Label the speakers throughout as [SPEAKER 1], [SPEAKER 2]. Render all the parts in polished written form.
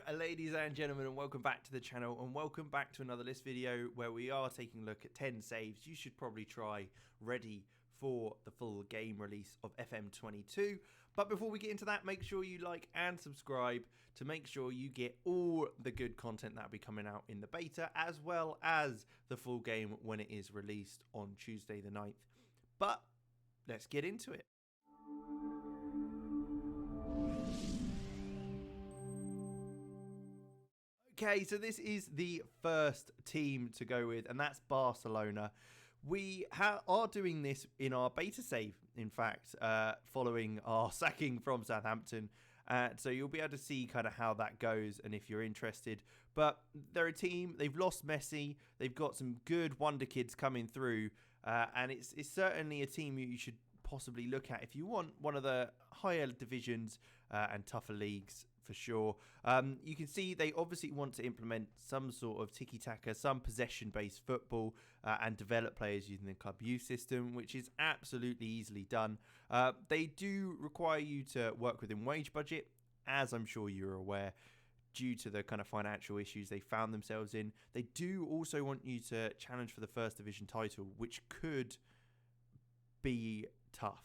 [SPEAKER 1] Hello ladies and gentlemen, and welcome back to the channel, and welcome back to another list video where we are taking a look at 10 saves you should probably try ready for the full game release of FM22. But before we get into that, make sure you like and subscribe to make sure you get all the good content that will be coming out in the beta, as well as the full game when it is released on Tuesday the 9th. But let's get into it. Okay, so this is the first team to go with, and that's Barcelona. We are doing this in our beta save, in fact, following our sacking from Southampton. So you'll be able to see kind of how that goes and if you're interested. But they're a team, they've lost Messi, they've got some good wonder kids coming through, and it's certainly a team you should possibly look at if you want one of the higher divisions and tougher leagues for sure. You can see they obviously want to implement some sort of tiki-taka, some possession-based football and develop players using the club youth system, which is absolutely easily done. They do require you to work within wage budget, as I'm sure you're aware, due to the kind of financial issues they found themselves in. They do also want you to challenge for the first division title, which could be tough,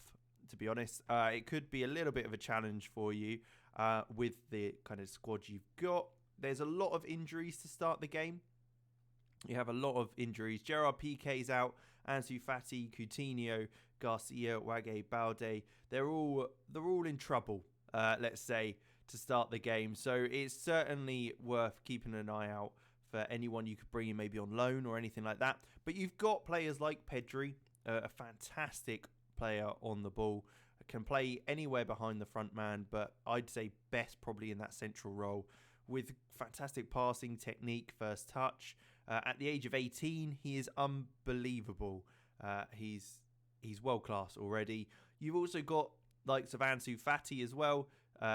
[SPEAKER 1] to be honest. It could be a little bit of a challenge for you with the kind of squad you've got. There's a lot of injuries to start the game. You have a lot of injuries. Gerard Piqué's out, Ansu Fati, Coutinho, Garcia, Wage, Balde. They're all in trouble, let's say, to start the game. So it's certainly worth keeping an eye out for anyone you could bring in maybe on loan or anything like that. But you've got players like Pedri, a fantastic player on the ball, can play anywhere behind the front man, but I'd say best probably in that central role, with fantastic passing technique, first touch. At the age of 18, he is unbelievable. He's world class already. You've also got likes of Ansu Fati as well,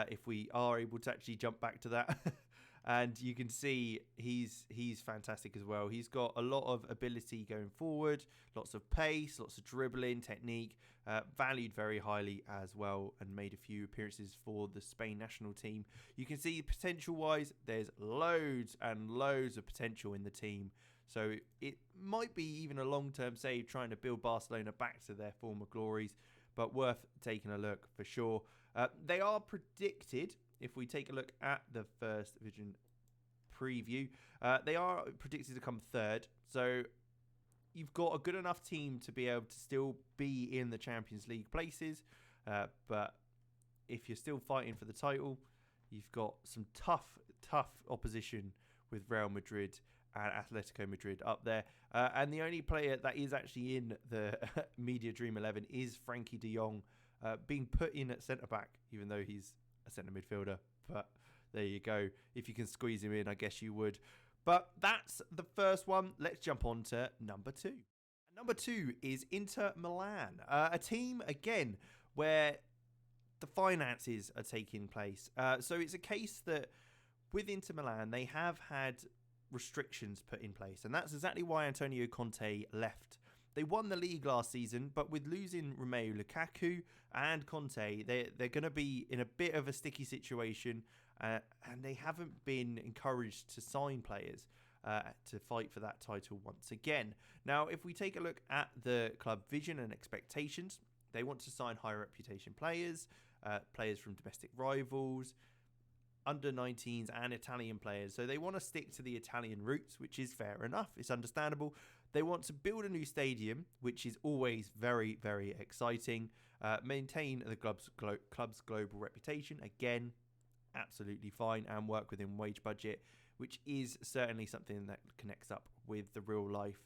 [SPEAKER 1] if we are able to actually jump back to that. And you can see he's fantastic as well. He's got a lot of ability going forward, lots of pace, lots of dribbling, technique, valued very highly as well, and made a few appearances for the Spain national team. You can see potential-wise, there's loads and loads of potential in the team. So it might be even a long-term save trying to build Barcelona back to their former glories, but worth taking a look for sure. They are predicted, if we take a look at the first division preview, they are predicted to come third. So you've got a good enough team to be able to still be in the Champions League places. But if you're still fighting for the title, you've got some tough opposition with Real Madrid and Atletico Madrid up there. And the only player that is actually in the Media Dream 11 is Frankie de Jong, being put in at centre-back, even though he's a centre midfielder. But there you go. If you can squeeze him in, I guess you would. But that's the first one. Let's jump on to number two. Number two is Inter Milan, a team, again, where the finances are taking place. So it's a case that with Inter Milan, they have had restrictions put in place, and that's exactly why Antonio Conte left. They won the league last season, but with losing Romelu Lukaku and Conte, they're going to be in a bit of a sticky situation, and they haven't been encouraged to sign players to fight for that title once again. Now, if we take a look at the club vision and expectations, they want to sign high reputation players, players from domestic rivals, under 19s and Italian players. So they want to stick to the Italian roots, which is fair enough. It's understandable. They want to build a new stadium, which is always very, very exciting. Maintain the club's global reputation. Again, absolutely fine. And work within wage budget, which is certainly something that connects up with the real life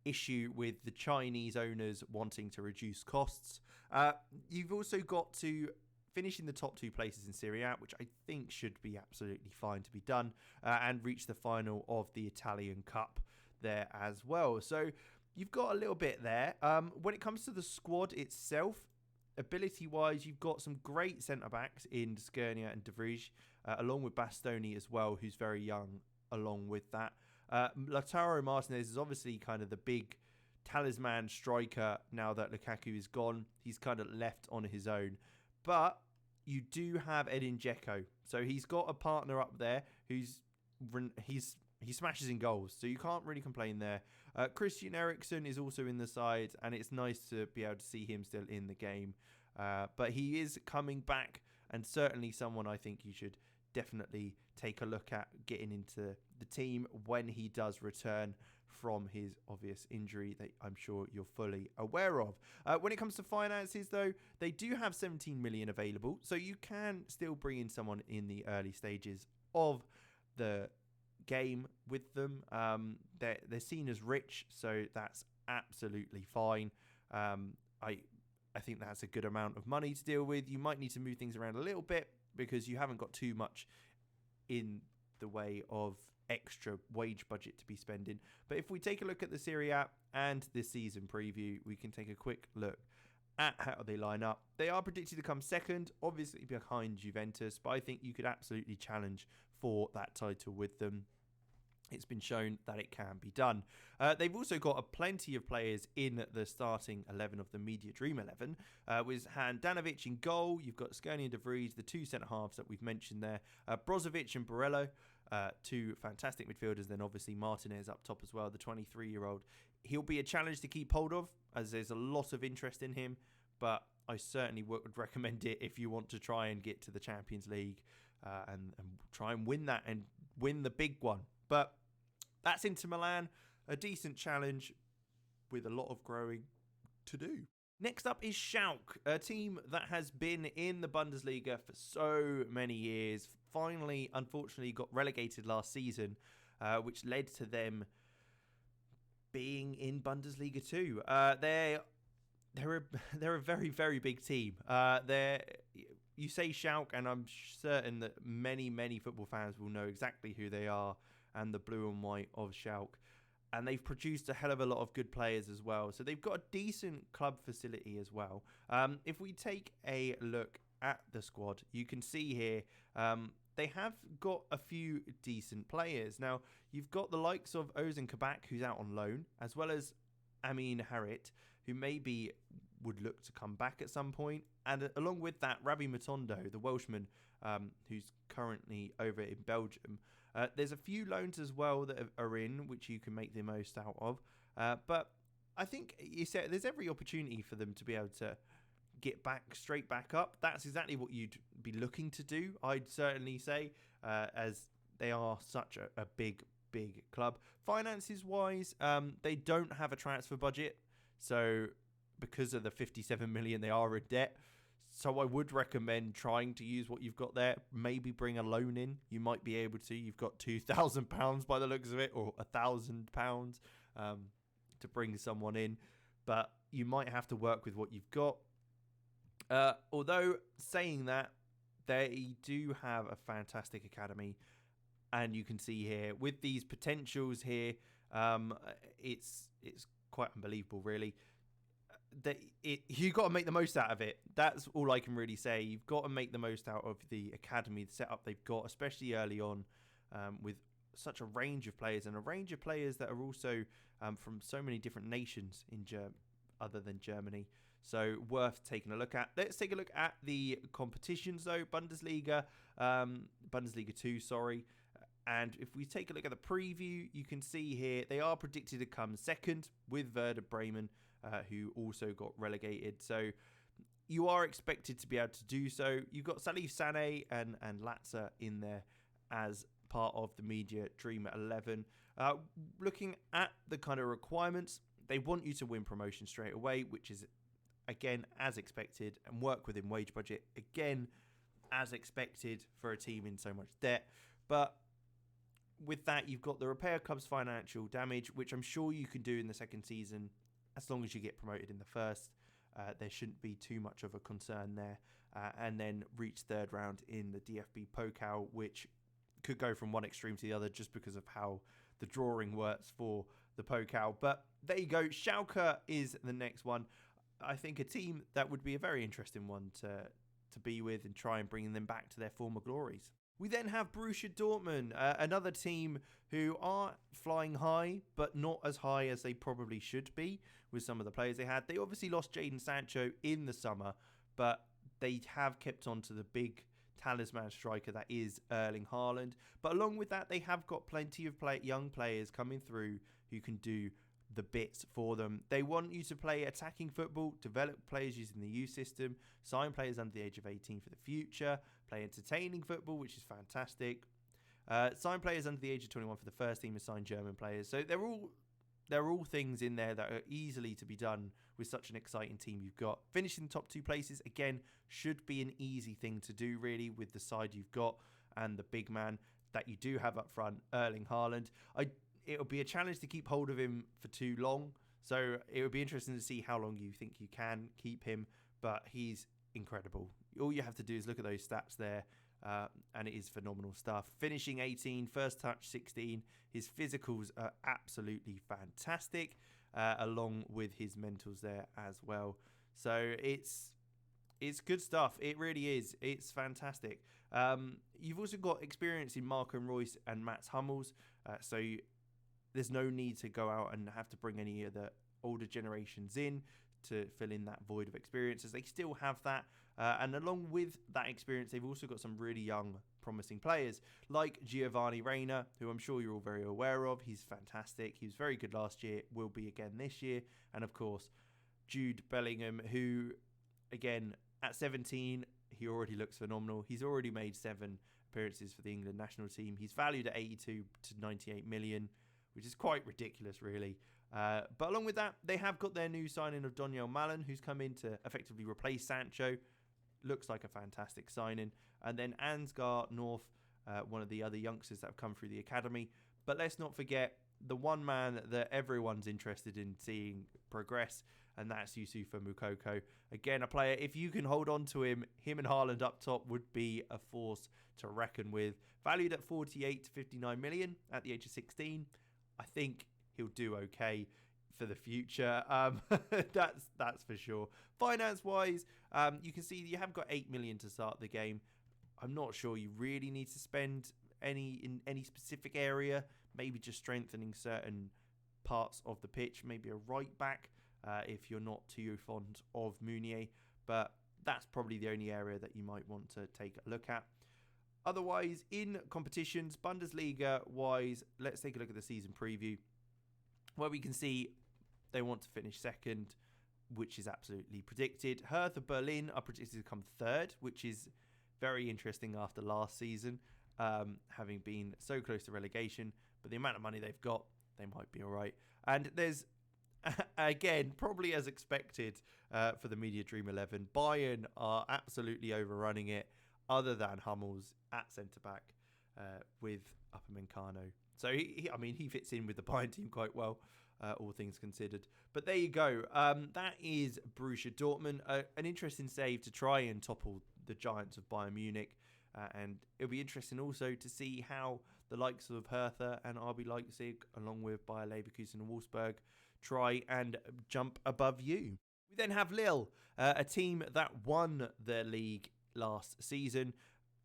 [SPEAKER 1] issue with the Chinese owners wanting to reduce costs. You've also got to finish in the top two places in Serie A, which I think should be absolutely fine to be done, and reach the final of the Italian Cup there as well. So you've got a little bit there. When it comes to the squad itself, ability-wise, you've got some great centre-backs in Skirnia and De Vrij, along with Bastoni as well, who's very young along with that. Lautaro Martinez is obviously kind of the big talisman striker now that Lukaku is gone. He's kind of left on his own. But you do have Edin Dzeko. So he's got a partner up there he smashes in goals. So you can't really complain there. Christian Eriksen is also in the side, and it's nice to be able to see him still in the game. But he is coming back, and certainly someone I think you should definitely take a look at getting into the team when he does return from his obvious injury that I'm sure you're fully aware of. When it comes to finances, though, they do have 17 million available, so you can still bring in someone in the early stages of the game with them. They're seen as rich, so that's absolutely fine. I think that's a good amount of money to deal with. You might need to move things around a little bit because you haven't got too much in the way of extra wage budget to be spending. But if we take a look at the Serie A and the season preview, we can take a quick look at how they line up. They are predicted to come second, obviously behind Juventus, but I think you could absolutely challenge for that title with them. It's been shown that it can be done. They've also got plenty of players in the starting 11 of the Media Dream 11, with Handanovic in goal. You've got Skerni and De Vries, the two centre-halves that we've mentioned there. Brozovic and Borello, two fantastic midfielders. Then obviously Martinez up top as well, the 23-year-old. He'll be a challenge to keep hold of, as there's a lot of interest in him, but I certainly would recommend it if you want to try and get to the Champions League and try and win that and win the big one. But that's Inter Milan, a decent challenge with a lot of growing to do. Next up is Schalke, a team that has been in the Bundesliga for so many years. Finally, unfortunately, got relegated last season, which led to them being in Bundesliga 2. They're a very, very big team. You say Schalke, and I'm certain that many football fans will know exactly who they are and the blue and white of Schalke. And they've produced a hell of a lot of good players as well. So they've got a decent club facility as well. If we take a look at the squad, you can see here they have got a few decent players. Now, you've got the likes of Ozan Kabak, who's out on loan, as well as Amin Harit, who maybe would look to come back at some point. And along with that, Rabbi Matondo, the Welshman, who's currently over in Belgium. There's a few loans as well that are in, which you can make the most out of. But I think there's every opportunity for them to be able to get straight back up. That's exactly what you'd be looking to do, I'd certainly say, as they are such a big club. Finances-wise, they don't have a transfer budget. So because of the 57 million, they are in debt. So I would recommend trying to use what you've got there. Maybe bring a loan in. You might be able to. You've got £2,000 by the looks of it, or £1,000 to bring someone in. But you might have to work with what you've got. Although saying that, they do have a fantastic academy. And you can see here, with these potentials here, it's quite unbelievable, really. You've got to make the most out of it. That's all I can really say. You've got to make the most out of the academy, the setup they've got, especially early on, with such a range of players, and a range of players that are also from so many different nations in other than Germany. So worth taking a look at. Let's take a look at the competitions, though. Bundesliga 2, sorry. And if we take a look at the preview, you can see here they are predicted to come second with Werder Bremen, who also got relegated. So you are expected to be able to do so. You've got Salif Sané and Latza in there as part of the Media Dream 11. Looking at the kind of requirements, they want you to win promotion straight away, which is, again, as expected, and work within wage budget, again, as expected for a team in so much debt. But with that, you've got the repair club's financial damage, which I'm sure you can do in the second season. As long as you get promoted in the first, there shouldn't be too much of a concern there. And then reach third round in the DFB Pokal, which could go from one extreme to the other just because of how the drawing works for the Pokal. But there you go. Schalke is the next one. I think a team that would be a very interesting one to be with and try and bring them back to their former glories. We then have Borussia Dortmund, another team who are flying high, but not as high as they probably should be with some of the players they had. They obviously lost Jadon Sancho in the summer, but they have kept on to the big talisman striker that is Erling Haaland. But along with that, they have got plenty of young players coming through who can do the bits for them. They want you to play attacking football, develop players using the youth system, sign players under the age of 18 for the future, play entertaining football, which is fantastic. Sign players under the age of 21 for the first team and sign German players. So they're all things in there that are easily to be done with such an exciting team you've got. Finishing the top 2 places, again, should be an easy thing to do, really, with the side you've got and the big man that you do have up front, Erling Haaland. It'll be a challenge to keep hold of him for too long. So it would be interesting to see how long you think you can keep him. But he's incredible. All you have to do is look at those stats there. And it is phenomenal stuff. Finishing 18, first touch 16. His physicals are absolutely fantastic, along with his mentals there as well. So it's good stuff. It really is. It's fantastic. You've also got experience in Marco Reus and Mats Hummels. So there's no need to go out and have to bring any of the older generations in to fill in that void of experience, as they still have that. And along with that experience, they've also got some really young, promising players like Giovanni Reina, who I'm sure you're all very aware of. He's fantastic. He was very good last year, will be again this year. And of course, Jude Bellingham, who, again, at 17, he already looks phenomenal. He's already made 7 appearances for the England national team. He's valued at 82 to 98 million, which is quite ridiculous, really. But along with that, they have got their new signing of Daniel Milan, who's come in to effectively replace Sancho. Looks like a fantastic signing. And then Ansgar North, one of the other youngsters that have come through the academy. But let's not forget the one man that everyone's interested in seeing progress, and that's Yusufa Moukoko. Again, a player, if you can hold on to him and Haaland up top would be a force to reckon with. Valued at 48 to 59 million at the age of 16. I think he'll do okay for the future. That's for sure. Finance-wise, you can see you have got 8 million to start the game. I'm not sure you really need to spend in any specific area. Maybe just strengthening certain parts of the pitch. Maybe a right back if you're not too fond of Meunier. But that's probably the only area that you might want to take a look at. Otherwise, in competitions, Bundesliga-wise, let's take a look at the season preview, where we can see they want to finish second, which is absolutely predicted. Hertha Berlin are predicted to come third, which is very interesting after last season, having been so close to relegation. But the amount of money they've got, they might be all right. And there's, again, probably as expected for the Media Dream 11, Bayern are absolutely overrunning it, other than Hummels at centre-back with Upamecano. So, he fits in with the Bayern team quite well, all things considered. But there you go. That is Borussia Dortmund. An interesting save to try and topple the giants of Bayern Munich. And it'll be interesting also to see how the likes of Hertha and RB Leipzig, along with Bayer Leverkusen and Wolfsburg, try and jump above you. We then have Lille, a team that won the league last season.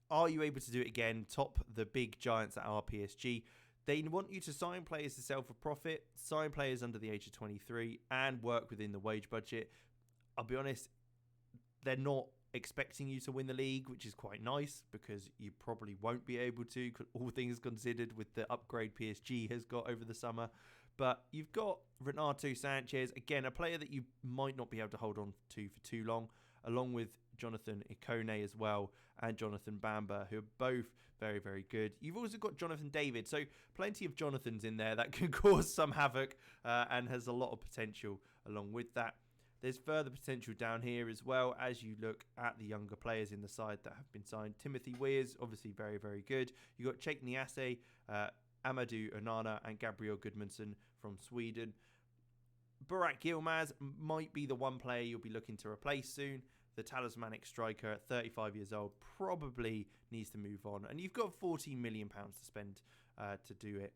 [SPEAKER 1] Are you able to do it again? Top the big giants that are PSG. They want you to sign players to sell for profit, sign players under the age of 23, and work within the wage budget. I'll be honest, they're not expecting you to win the league, which is quite nice because you probably won't be able to, all things considered, with the upgrade PSG has got over the summer. But you've got Renato Sanchez, again, a player that you might not be able to hold on to for too long, along with Jonathan Ikone as well, and Jonathan Bamba, who are both very, very good. You've also got Jonathan David, so plenty of Jonathans in there that can cause some havoc and has a lot of potential along with that. There's further potential down here as well as you look at the younger players in the side that have been signed. Timothy Weahs, obviously very, very good. You've got Cheikh Niasse, Amadou Onana, and Gabriel Gudmundsson from Sweden. Burak Yilmaz might be the one player you'll be looking to replace soon. The talismanic striker at 35 years old probably needs to move on. And you've got £14 million to spend to do it.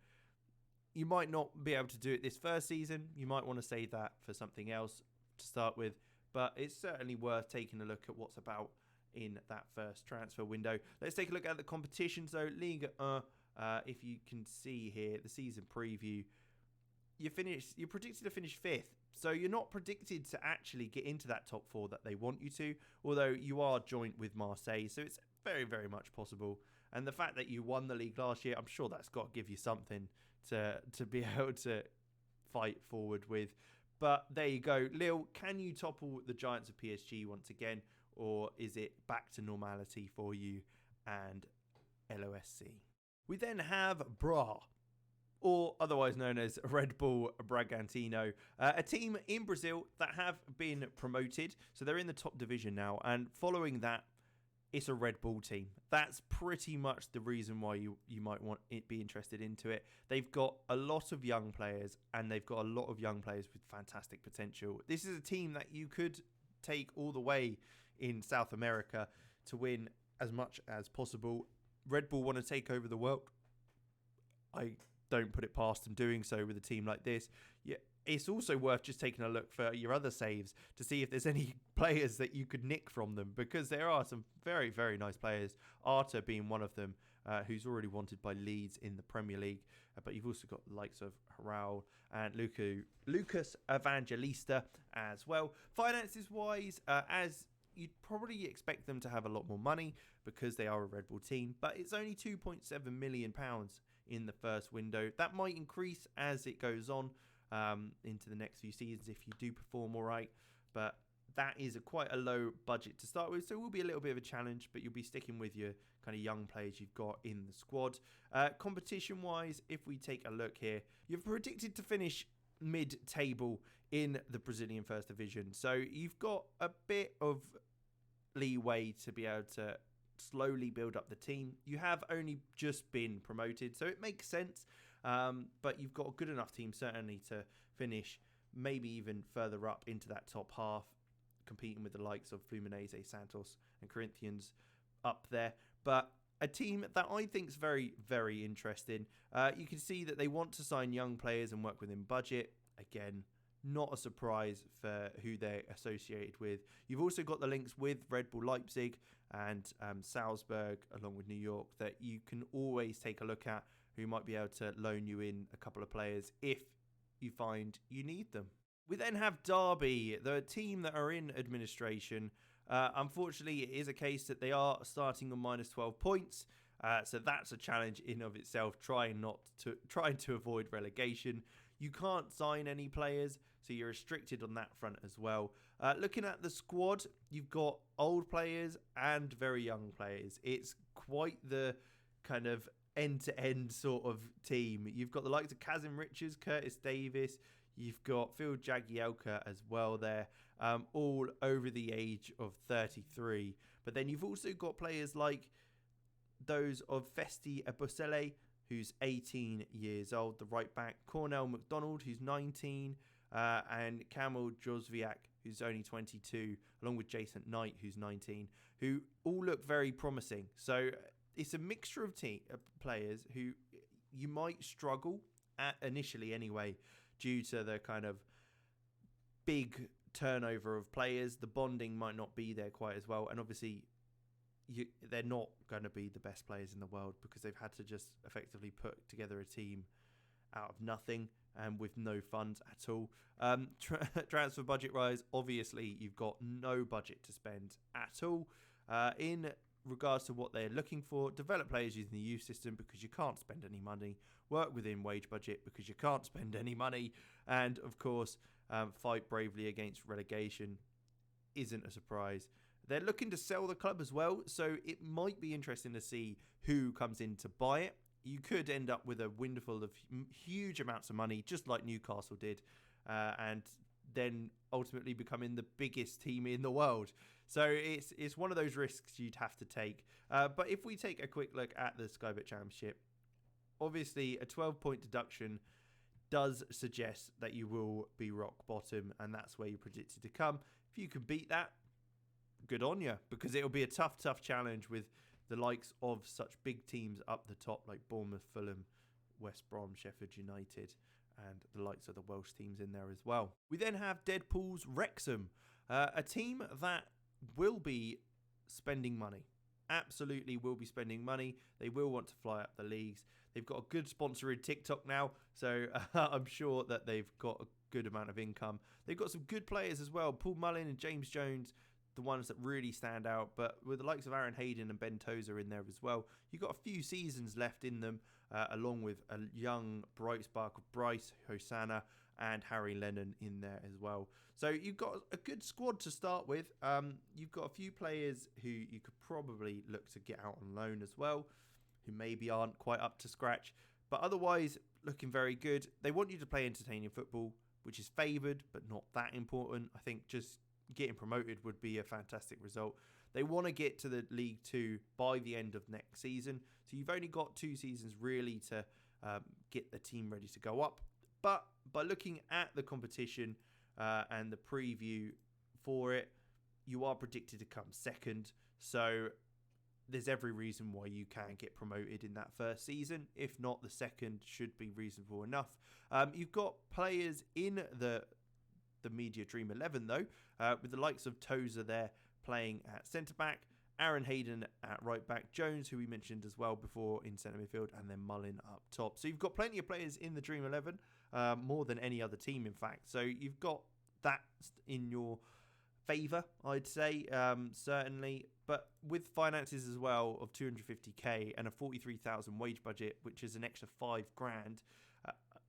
[SPEAKER 1] You might not be able to do it this first season. You might want to save that for something else to start with. But it's certainly worth taking a look at what's about in that first transfer window. Let's take a look at the competitions though. Ligue 1, if you can see here, the season preview. you're predicted to finish 5th. So you're not predicted to actually get into that top 4 that they want you to, although you are joint with Marseille, so it's very, very much possible. And the fact that you won the league last year, I'm sure that's got to give you something to be able to fight forward with. But there you go. Lille, can you topple the Giants of PSG once again, or is it back to normality for you and LOSC? We then have Bra, or otherwise known as Red Bull Bragantino, a team in Brazil that have been promoted. So they're in the top division now. And following that, it's a Red Bull team. That's pretty much the reason why you might be interested into it. They've got a lot of young players, and they've got a lot of young players with fantastic potential. This is a team that you could take all the way in South America to win as much as possible. Red Bull want to take over the world. I don't put it past them doing so with a team like this. Yeah, it's also worth just taking a look for your other saves to see if there's any players that you could nick from them, because there are some very, very nice players, Arta being one of them, who's already wanted by Leeds in the Premier League. But you've also got the likes of Raul and Lucas Evangelista as well. Finances-wise, as you'd probably expect them to have a lot more money because they are a Red Bull team, but it's only £2.7 million in the first window. That might increase as it goes on into the next few seasons if you do perform all right, but that is quite a low budget to start with, so it will be a little bit of a challenge, but you'll be sticking with your kind of young players you've got in the squad. Competition wise, if we take a look here, you're predicted to finish mid-table in the Brazilian First Division, so you've got a bit of leeway to be able to slowly build up the team. You have only just been promoted, so it makes sense, but you've got a good enough team certainly to finish maybe even further up into that top half, competing with the likes of Fluminense, Santos and Corinthians up there. But a team that I think is very, very interesting. You can see that they want to sign young players and work within budget. Again, not a surprise for who they're associated with. You've also got the links with Red Bull Leipzig and Salzburg, along with New York, that you can always take a look at, who might be able to loan you in a couple of players if you find you need them. We then have Derby, the team that are in administration. Unfortunately, it is a case that they are starting on minus 12 points. So that's a challenge in of itself, trying to avoid relegation. You can't sign any players, so you're restricted on that front as well. Looking at the squad, you've got old players and very young players. It's quite the kind of end-to-end sort of team. You've got the likes of Kazim Richards, Curtis Davis. You've got Phil Jagielka as well there, all over the age of 33. But then you've also got players like those of Festi Ebosele, who's 18 years old, the right back, Cornell McDonald, who's 19, and Kamil Jozwiak, who's only 22, along with Jason Knight, who's 19, who all look very promising. So it's a mixture of players who you might struggle at initially anyway, due to the kind of big turnover of players. The bonding might not be there quite as well, and obviously they're not going to be the best players in the world because they've had to just effectively put together a team out of nothing and with no funds at all. Transfer budget rise, obviously you've got no budget to spend at all. In regards to what they're looking for, develop players using the youth system because you can't spend any money, work within wage budget because you can't spend any money, and of course fight bravely against relegation isn't a surprise. They're looking to sell the club as well, so it might be interesting to see who comes in to buy it. You could end up with a windfall of huge amounts of money, just like Newcastle did, and then ultimately becoming the biggest team in the world. So it's one of those risks you'd have to take. But if we take a quick look at the Sky Bet Championship, obviously a 12-point deduction does suggest that you will be rock bottom, and that's where you're predicted to come. If you can beat that, good on you, because it'll be a tough challenge with the likes of such big teams up the top like Bournemouth, Fulham, West Brom, Sheffield United, and the likes of the Welsh teams in there as well. We then have Deadpool's Wrexham, a team that will be spending money. absolutely will be spending money. They will want to fly up the leagues. They've got a good sponsor in TikTok now, so I'm sure that they've got a good amount of income. They've got some good players as well. Paul Mullin and James Jones, the ones that really stand out. But with the likes of Aaron Hayden and Ben Tozer in there as well, you've got a few seasons left in them, along with a young bright spark of Bryce, Hosanna, and Harry Lennon in there as well. So you've got a good squad to start with. You've got a few players who you could probably look to get out on loan as well, who maybe aren't quite up to scratch, but otherwise looking very good. They want you to play entertaining football, which is favoured, but not that important. I think just getting promoted would be a fantastic result. They want to get to the League 2 by the end of next season. So you've only got 2 seasons really to get the team ready to go up. But by looking at the competition and the preview for it, you are predicted to come second. So there's every reason why you can get promoted in that first season. If not, the second should be reasonable enough. You've got players in the Media Dream 11, though, with the likes of Tozer there playing at centre-back, Aaron Hayden at right-back, Jones, who we mentioned as well before, in centre midfield, and then Mullin up top. So you've got plenty of players in the Dream 11, more than any other team, in fact. So you've got that in your favour, I'd say, certainly. But with finances as well of 250k and a 43,000 wage budget, which is an extra $5,000,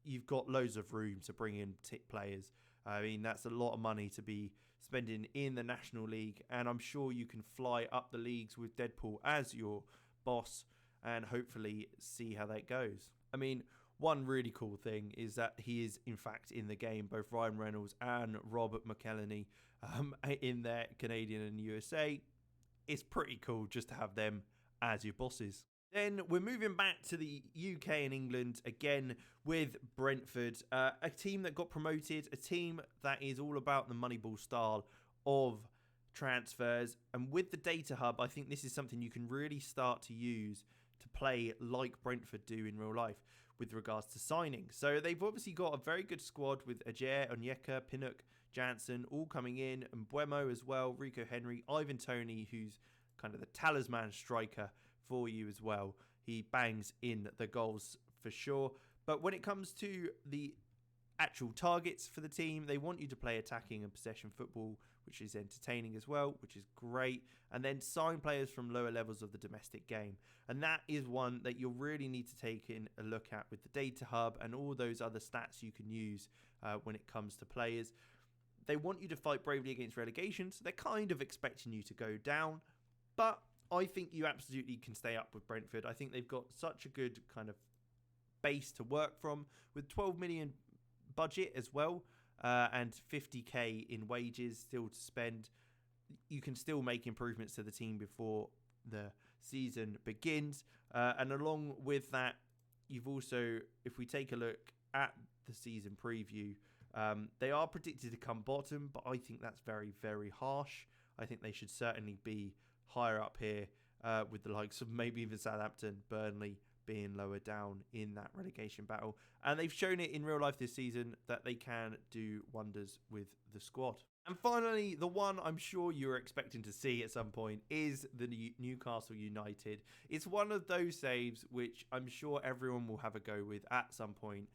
[SPEAKER 1] you've got loads of room to bring in players. I mean, that's a lot of money to be spending in the National League, and I'm sure you can fly up the leagues with Deadpool as your boss and hopefully see how that goes. I mean, one really cool thing is that he is, in fact, in the game, both Ryan Reynolds and Robert McElhenney in there, Canadian and USA. It's pretty cool just to have them as your bosses. Then we're moving back to the UK and England again with Brentford, a team that got promoted, a team that is all about the Moneyball style of transfers. And with the data hub, I think this is something you can really start to use to play like Brentford do in real life with regards to signing. So they've obviously got a very good squad with Ajer, Onyeka, Pinnock, Jansen all coming in, and Buemo as well, Rico Henry, Ivan Toney, who's kind of the talisman striker for you as well. He bangs in the goals for sure. But when it comes to the actual targets for the team, they want you to play attacking and possession football, which is entertaining as well, which is great. And then sign players from lower levels of the domestic game. And that is one that you'll really need to take in a look at with the data hub and all those other stats you can use when it comes to players. They want you to fight bravely against relegation, so they're kind of expecting you to go down. But I think you absolutely can stay up with Brentford. I think they've got such a good kind of base to work from with 12 million budget as well, and 50k in wages still to spend. You can still make improvements to the team before the season begins. And along with that, you've also, if we take a look at the season preview, they are predicted to come bottom, but I think that's very, very harsh. I think they should certainly be higher up here, with the likes of maybe even Southampton, Burnley being lower down in that relegation battle. And they've shown it in real life this season that they can do wonders with the squad. And finally, the one I'm sure you're expecting to see at some point is the Newcastle United. It's one of those saves which I'm sure everyone will have a go with at some point,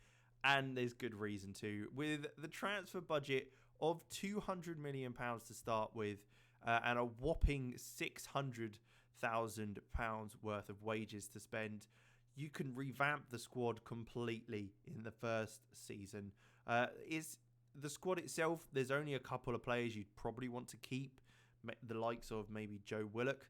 [SPEAKER 1] and there's good reason to. With the transfer budget of £200 million to start with, and a whopping £600,000 worth of wages to spend, you can revamp the squad completely in the first season. Is the squad itself, there's only a couple of players you'd probably want to keep, the likes of maybe Joe Willock,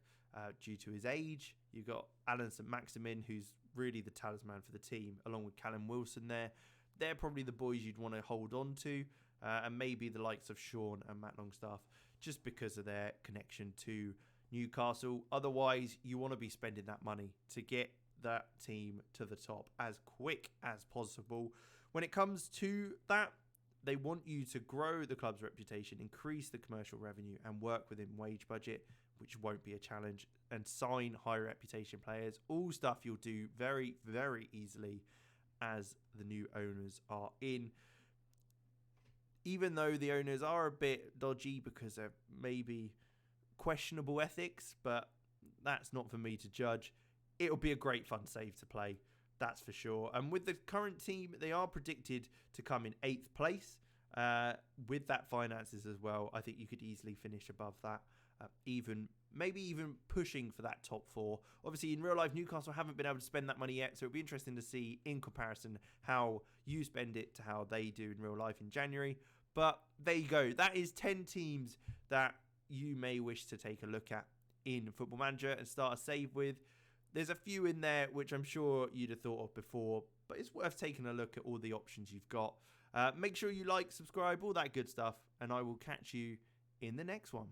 [SPEAKER 1] due to his age. You've got Alan St. Maximin, who's really the talisman for the team, along with Callum Wilson there. They're probably the boys you'd want to hold on to, and maybe the likes of Sean and Matt Longstaff, just because of their connection to Newcastle. Otherwise, you want to be spending that money to get that team to the top as quick as possible. When it comes to that, they want you to grow the club's reputation, increase the commercial revenue, and work within wage budget, which won't be a challenge, and sign high reputation players. All stuff you'll do very, very easily as the new owners are in. Even though the owners are a bit dodgy because of maybe questionable ethics, but that's not for me to judge. It'll be a great fun save to play, that's for sure. And with the current team, they are predicted to come in 8th place. With that finances as well, I think you could easily finish above that, maybe even pushing for that top 4. Obviously, in real life, Newcastle haven't been able to spend that money yet, so it'll be interesting to see in comparison how you spend it to how they do in real life in January. But there you go. That is 10 teams that you may wish to take a look at in Football Manager and start a save with. There's a few in there which I'm sure you'd have thought of before, but it's worth taking a look at all the options you've got. Make sure you like, subscribe, all that good stuff, and I will catch you in the next one.